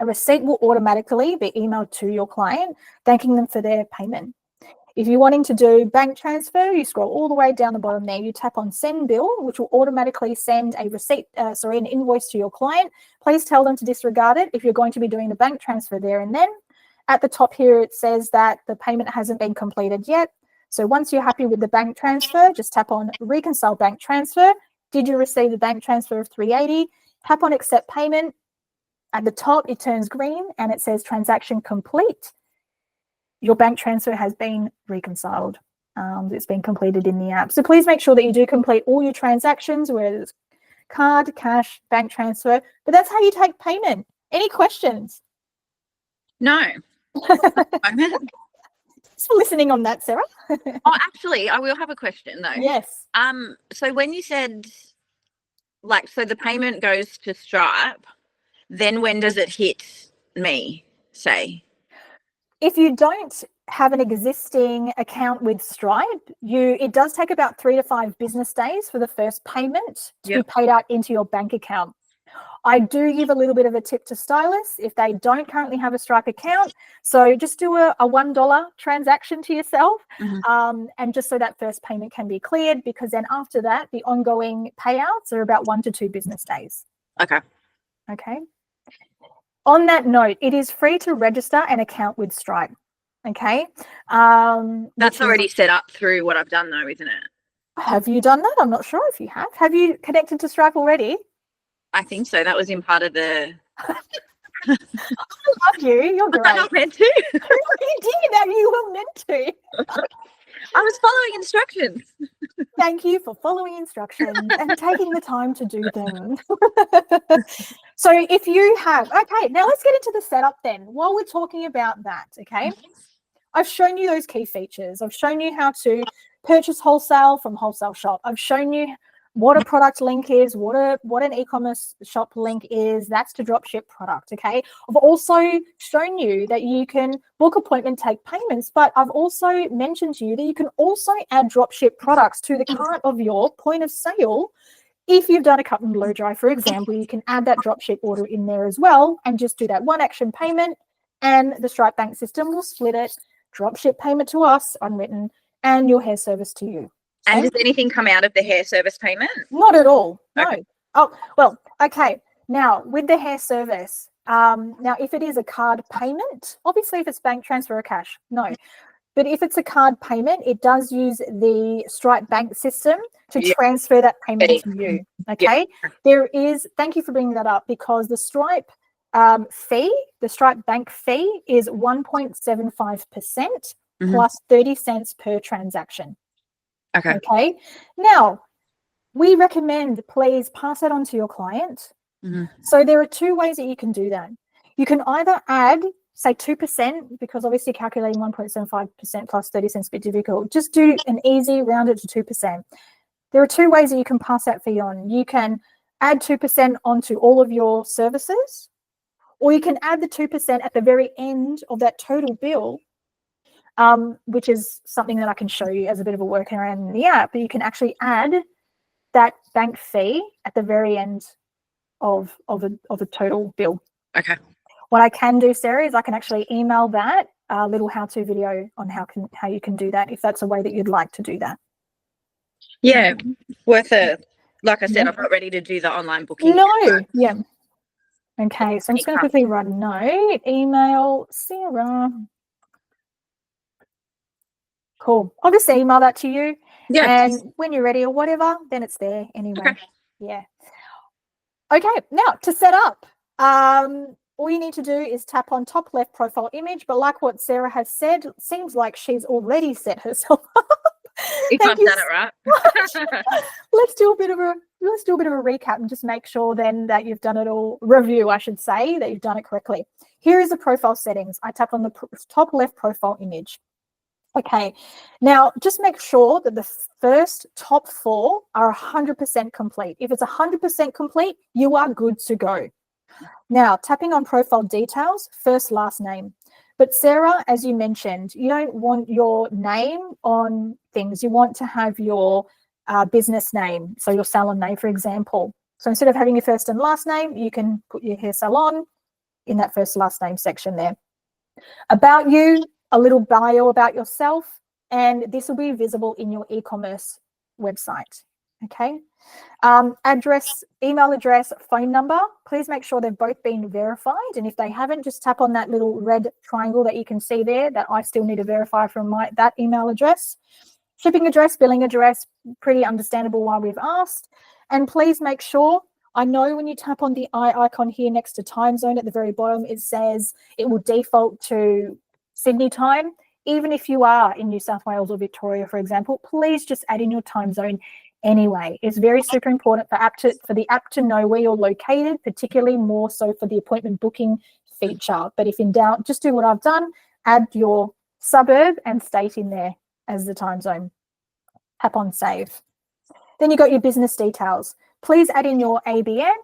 A receipt will automatically be emailed to your client, thanking them for their payment. If you're wanting to do bank transfer, you scroll all the way down the bottom there. You tap on send bill, which will automatically send a an invoice to your client. Please tell them to disregard it if you're going to be doing the bank transfer there and then. At the top here, it says that the payment hasn't been completed yet. So once you're happy with the bank transfer, just tap on reconcile bank transfer. Did you receive the bank transfer of $380? Tap on accept payment. At the top, it turns green and it says transaction complete. Your bank transfer has been reconciled. It's been completed in the app. So please make sure that you do complete all your transactions, whether it's card, cash, bank transfer. But that's how you take payment. Any questions? No. Thanks for listening on that, Sarah. Oh, actually, I will have a question though. Yes. So when you said, so the payment goes to Stripe, then when does it hit me, say? If you don't have an existing account with Stripe, it does take about 3 to 5 business days for the first payment to be paid out into your bank account. I do give a little bit of a tip to stylists if they don't currently have a Stripe account. So just do a $1 transaction to yourself, and just so that first payment can be cleared, because then after that, the ongoing payouts are about 1 to 2 business days. Okay. On that note, it is free to register an account with Stripe. Okay. That's already set up through what I've done though, isn't it? Have you done that? I'm not sure if you have. Have you connected to Stripe already? I think so. That was in part of the... I love you. You're great. Was I not meant to? You did. That you were meant to. I was following instructions. Thank you for following instructions and taking the time to do them. So if you have, okay, now let's get into the setup then. While we're talking about that, okay, I've shown you those key features. I've shown you how to purchase wholesale from Wholesale Shop. I've shown you what a product link is, what an e-commerce shop link is. That's to dropship product, okay? I've also shown you that you can book appointment, take payments, but I've also mentioned to you that you can also add dropship products to the cart of your point of sale. If you've done a cut and blow dry, for example, you can add that dropship order in there as well and just do that one action payment, and the Stripe bank system will split it, dropship payment to us, unwritten, and your hair service to you. And does anything come out of the hair service payment? Not at all. No. Okay. Oh, well, okay. Now, with the hair service, Now, if it is a card payment, obviously if it's bank transfer or cash, no. But if it's a card payment, it does use the Stripe bank system to transfer that payment to you. Okay. There is, thank you for bringing that up, because the Stripe fee, the Stripe bank fee is 1.75% plus 30 cents per transaction. Okay. Now, we recommend please pass that on to your client. So there are two ways that you can do that. You can either add, say 2%, because obviously calculating 1.75% plus 30 cents is a bit difficult. Just do an easy, round it to 2%. There are two ways that you can pass that fee on. You can add 2% onto all of your services, or you can add the 2% at the very end of that total bill, which is something that I can show you as a bit of a workaround in the app. But you can actually add that bank fee at the very end of a total bill. Okay. What I can do, Sarah, is I can actually email that little how-to video on how you can do that, if that's a way that you'd like to do that. Yeah, worth it. Like I said, I'm not ready to do the online booking. No, yeah. Okay, so I'm just going to quickly write a note. Email Sarah. Cool. I'll just email that to you. Yeah. And when you're ready or whatever, then it's there anyway. Okay. Yeah. Okay, now to set up. All you need to do is tap on top left profile image, but like what Sarah has said, it seems like she's already set herself up. If I've done it right. Let's do a bit of a recap and just make sure then that you've done it all. Review, I should say, that you've done it correctly. Here is the profile settings. I tap on the top left profile image. Okay, now just make sure that the first top 4 are 100% complete. If it's 100% complete, you are good to go. Now, tapping on profile details, first, last name. But Sarah, as you mentioned, you don't want your name on things. You want to have your business name, so your salon name, for example. So instead of having your first and last name, you can put your hair salon in that first last name section there. About you, a little bio about yourself, and this will be visible in your e-commerce website. Okay. Address, email address, phone number. Please make sure they've both been verified. And if they haven't, just tap on that little red triangle that you can see there that I still need to verify from that email address. Shipping address, billing address, pretty understandable why we've asked. And please make sure, I know when you tap on the eye icon here next to time zone at the very bottom, it says it will default to Sydney time. Even if you are in New South Wales or Victoria, for example, please just add in your time zone anyway. It's very super important for the app to know where you're located, particularly more so for the appointment booking feature. But if in doubt, just do what I've done, add your suburb and state in there as the time zone. Tap on save. Then you got your business details. Please add in your ABN,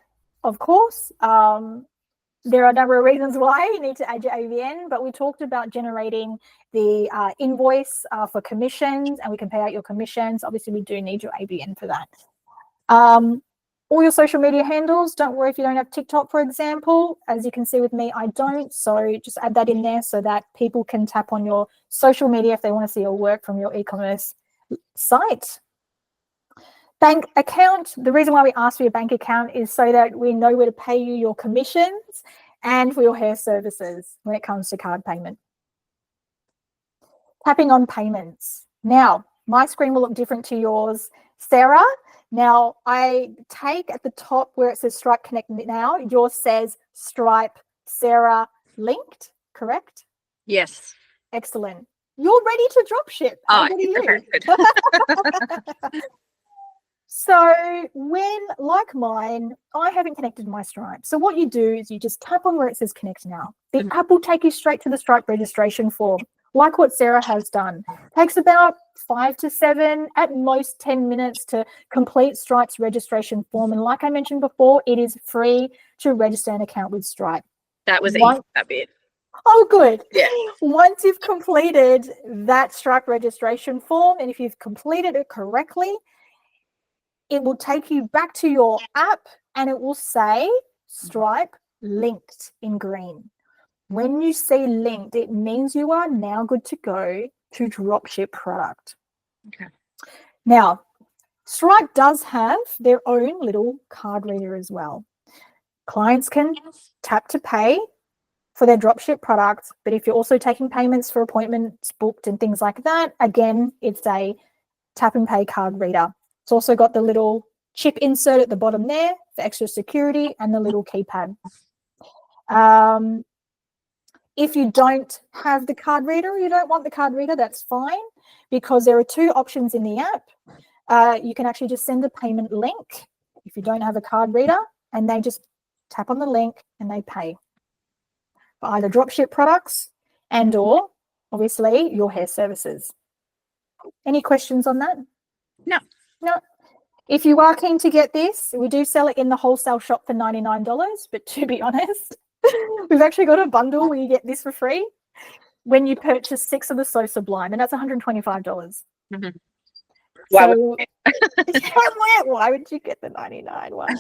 of course. There are a number of reasons why you need to add your ABN, but we talked about generating the invoice for commissions, and we can pay out your commissions. Obviously, we do need your ABN for that. All your social media handles, don't worry if you don't have TikTok, for example. As you can see with me, I don't, so just add that in there so that people can tap on your social media if they want to see your work from your e-commerce site. Bank account, the reason why we ask for your bank account is so that we know where to pay you your commissions and for your hair services when it comes to card payment. Tapping on payments. Now, my screen will look different to yours, Sarah. Now, I take at the top where it says Stripe Connect Now, yours says Stripe Sarah linked, correct? Yes. Excellent. You're ready to drop ship. How good are you? So when, like mine, I haven't connected my Stripe. So what you do is you just tap on where it says Connect Now. The app will take you straight to the Stripe registration form, like what Sarah has done. Takes about 5 to 7, at most 10 minutes to complete Stripe's registration form. And like I mentioned before, it is free to register an account with Stripe. That was easy, that bit. Oh, good. Yeah. Once you've completed that Stripe registration form, and if you've completed it correctly, it will take you back to your app and it will say Stripe linked in green. When you see linked, it means you are now good to go to dropship product. Okay. Now, Stripe does have their own little card reader as well. Clients can tap to pay for their dropship products, but if you're also taking payments for appointments booked and things like that, again, it's a tap and pay card reader. It's also got the little chip insert at the bottom there for extra security and the little keypad. If you don't have the card reader or you don't want the card reader, that's fine, because there are two options in the app. You can actually just send a payment link if you don't have a card reader, and they just tap on the link and they pay for either dropship products and or obviously your hair services. Any questions on that? No. If you are keen to get this, we do sell it in the wholesale shop for $99, but to be honest, we've actually got a bundle where you get this for free when you purchase 6 of the So Sublime, and that's $125. Mm-hmm. Why would you get the 99 one?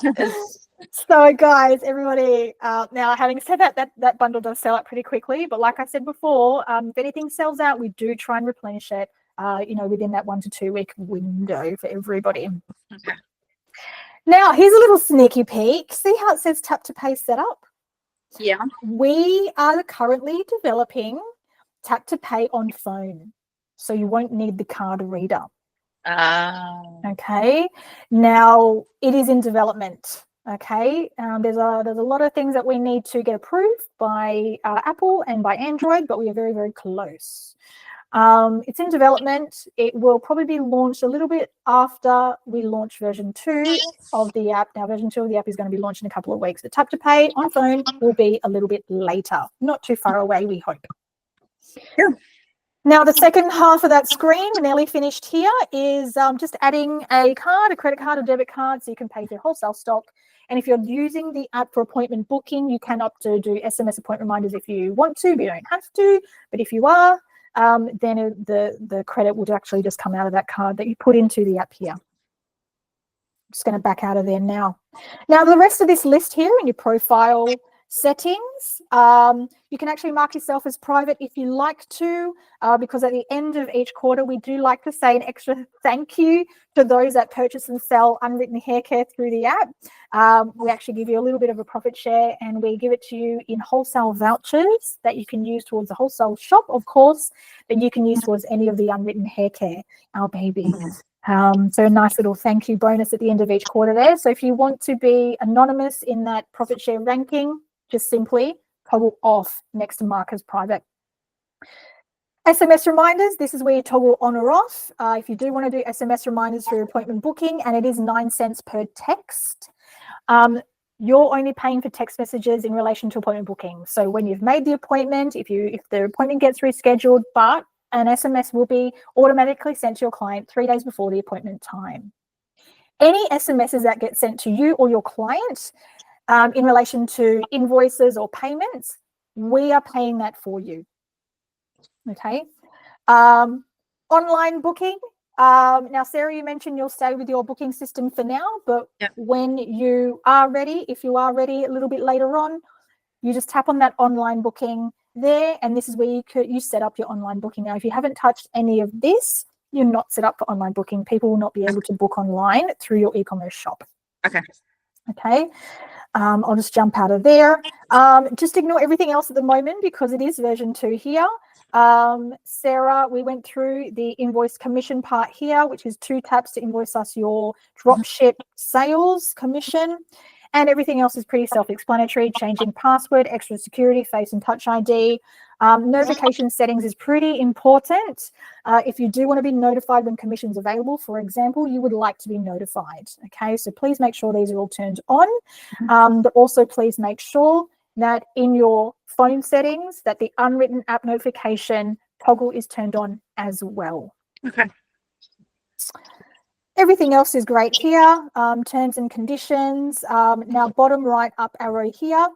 So guys, everybody, now having said that bundle does sell out pretty quickly, but like I said before, if anything sells out, we do try and replenish it, within that 1 to 2 week window for everybody. Okay. Now, here's a little sneaky peek. See how it says tap to pay setup? Yeah. We are currently developing tap to pay on phone, so you won't need the card reader. Okay. Now, it is in development. Okay. There's a lot of things that we need to get approved by Apple and by Android, but we are very, very close. It's in development. It will probably be launched a little bit after we launch version 2 of the app. Now, version 2 of the app is going to be launched in a couple of weeks. The tap to pay on phone will be a little bit later, not too far away, we hope. Yeah. Now, the second half of that screen, we're nearly finished here, is just adding a card, a credit card, a debit card, so you can pay for your wholesale stock. And if you're using the app for appointment booking, you can opt to do SMS appointment reminders if you want to, but you don't have to. But if you are, then the credit would actually just come out of that card that you put into the app here. I'm just going to back out of there now. Now, the rest of this list here in your profile settings, you can actually mark yourself as private if you like to, because at the end of each quarter, we do like to say an extra thank you to those that purchase and sell unwritten hair care through the app. We actually give you a little bit of a profit share, and we give it to you in wholesale vouchers that you can use towards the wholesale shop, of course, but you can use towards any of the unwritten hair care, our baby. So a nice little thank you bonus at the end of each quarter there. So if you want to be anonymous in that profit share ranking, just simply toggle off next to mark as private. SMS reminders, this is where you toggle on or off. If you do want to do SMS reminders for your appointment booking, and it is 9 cents per text, you're only paying for text messages in relation to appointment booking. So when you've made the appointment, if the appointment gets rescheduled, but an SMS will be automatically sent to your client 3 days before the appointment time. Any SMSs that get sent to you or your client in relation to invoices or payments, we are paying that for you. Okay. Online booking. Now, Sarah, you mentioned you'll stay with your booking system for now, but when you are ready, if you are ready a little bit later on, you just tap on that online booking there, and this is where you set up your online booking. Now, if you haven't touched any of this, you're not set up for online booking. People will not be able to book online through your e-commerce shop. Okay. I'll just jump out of there. Just ignore everything else at the moment because it is version 2 here. Sarah, we went through the invoice commission part here, which is 2 taps to invoice us your dropship sales commission. And everything else is pretty self-explanatory. Changing password, extra security, face and touch ID. Notification settings is pretty important. If you do want to be notified when commission's available, for example, you would like to be notified. Okay, so please make sure these are all turned on. But also please make sure that in your phone settings that the unwritten app notification toggle is turned on as well. Okay. Everything else is great here. Terms and conditions. Now, bottom right up arrow here.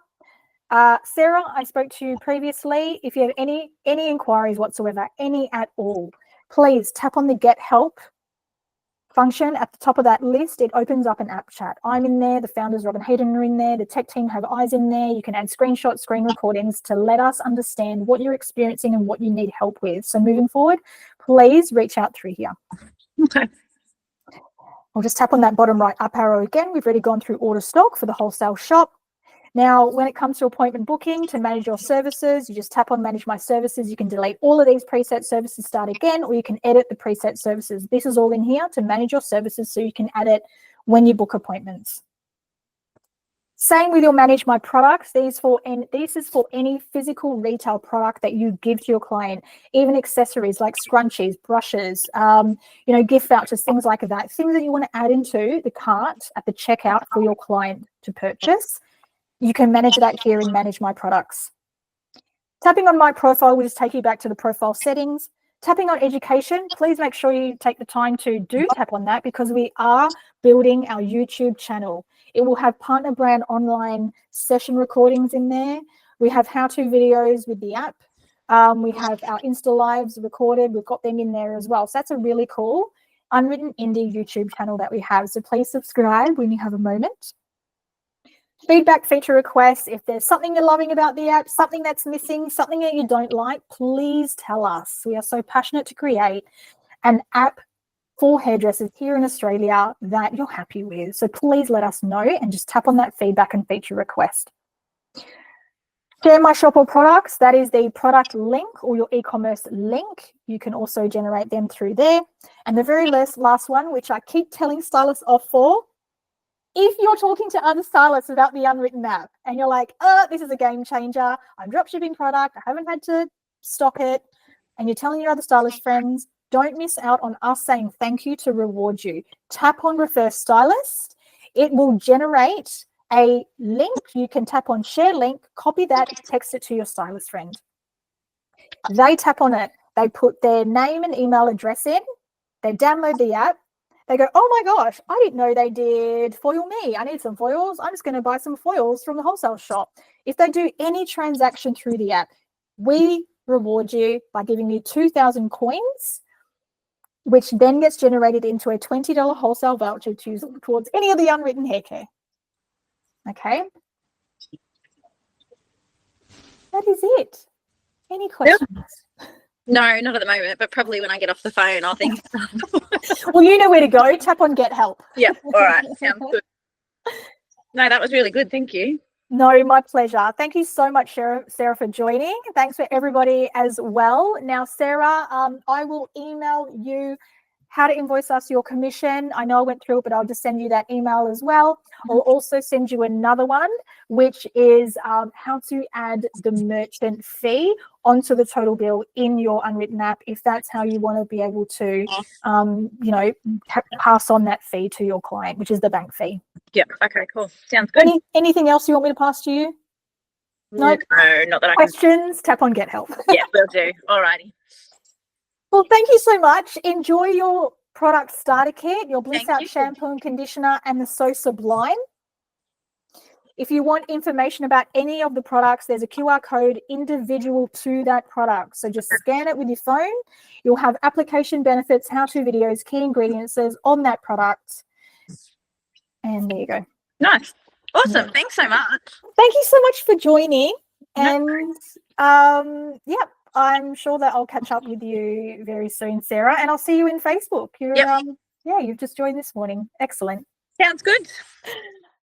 Sarah, I spoke to you previously. If you have any inquiries whatsoever, any at all, please tap on the Get Help function at the top of that list. It opens up an app chat. I'm in there. The founders, Rob and Hayden, are in there. The tech team have eyes in there. You can add screenshots, screen recordings to let us understand what you're experiencing and what you need help with. So moving forward, please reach out through here. Okay. I'll just tap on that bottom right up arrow again. We've already gone through order stock for the wholesale shop. Now, when it comes to appointment booking, to manage your services, you just tap on manage my services. You can delete all of these preset services, start again, or you can edit the preset services. This is all in here to manage your services so you can add it when you book appointments. Same with your manage my products. This is for any physical retail product that you give to your client, even accessories like scrunchies, brushes, gift vouchers, things like that, things that you want to add into the cart at the checkout for your client to purchase. You can manage that here in manage my products. Tapping on my profile will just take you back to the profile settings. Tapping on education, please make sure you take the time to tap on that, because we are building our YouTube channel. It will have partner brand online session recordings in there. We have how-to videos with the app. We have our Insta Lives recorded. We've got them in there as well. So that's a really cool Unwritten Indie YouTube channel that we have. So please subscribe when you have a moment. Feedback, feature requests. If there's something you're loving about the app, something that's missing, something that you don't like, please tell us. We are so passionate to create an app for hairdressers here in Australia that you're happy with. So please let us know and just tap on that feedback and feature request. Share my shop or products. That is the product link or your e-commerce link. You can also generate them through there. And the very last one, which I keep telling stylists off for, if you're talking to other stylists about the Unwritten app and you're like, this is a game changer, I'm dropshipping product, I haven't had to stock it, and you're telling your other stylist friends, don't miss out on us saying thank you to reward you. Tap on Refer Stylist. It will generate a link. You can tap on Share Link, copy that, text it to your stylist friend. They tap on it. They put their name and email address in. They download the app. They go, oh my gosh, I didn't know they did Foil Me. I need some foils. I'm just going to buy some foils from the Wholesale Shop. If they do any transaction through the app, we reward you by giving you 2,000 coins, which then gets generated into a $20 wholesale voucher to use towards any of the Unwritten hair care. Okay. That is it. Any questions? No, not at the moment, but probably when I get off the phone, I'll think. Well, you know where to go. Tap on Get Help. Yeah. All right. Sounds good. No, that was really good. Thank you. No, my pleasure. Thank you so much, Sarah, for joining. Thanks for everybody as well. Now, Sarah, I will email you how to invoice us your commission. I know I went through it, but I'll just send you that email as well. I'll also send you another one, which is how to add the merchant fee onto the total bill in your Unwritten app, if that's how you want to be able to, pass on that fee to your client, which is the bank fee. Yeah. Okay, cool. Sounds good. Anything else you want me to pass to you? No, not that I can. Questions? Tap on Get Help. Yeah, will do. All righty. Well, thank you so much. Enjoy your product starter kit, your Bliss Out shampoo and conditioner, and the So Sublime. If you want information about any of the products, there's a QR code individual to that product. So just scan it with your phone. You'll have application benefits, how-to videos, key ingredients on that product. And there you go. Nice. Awesome. Yeah. Thanks so much. Thank you so much for joining. And I'm sure that I'll catch up with you very soon, Sarah, and I'll see you in Facebook. You've just joined this morning. Excellent. Sounds good.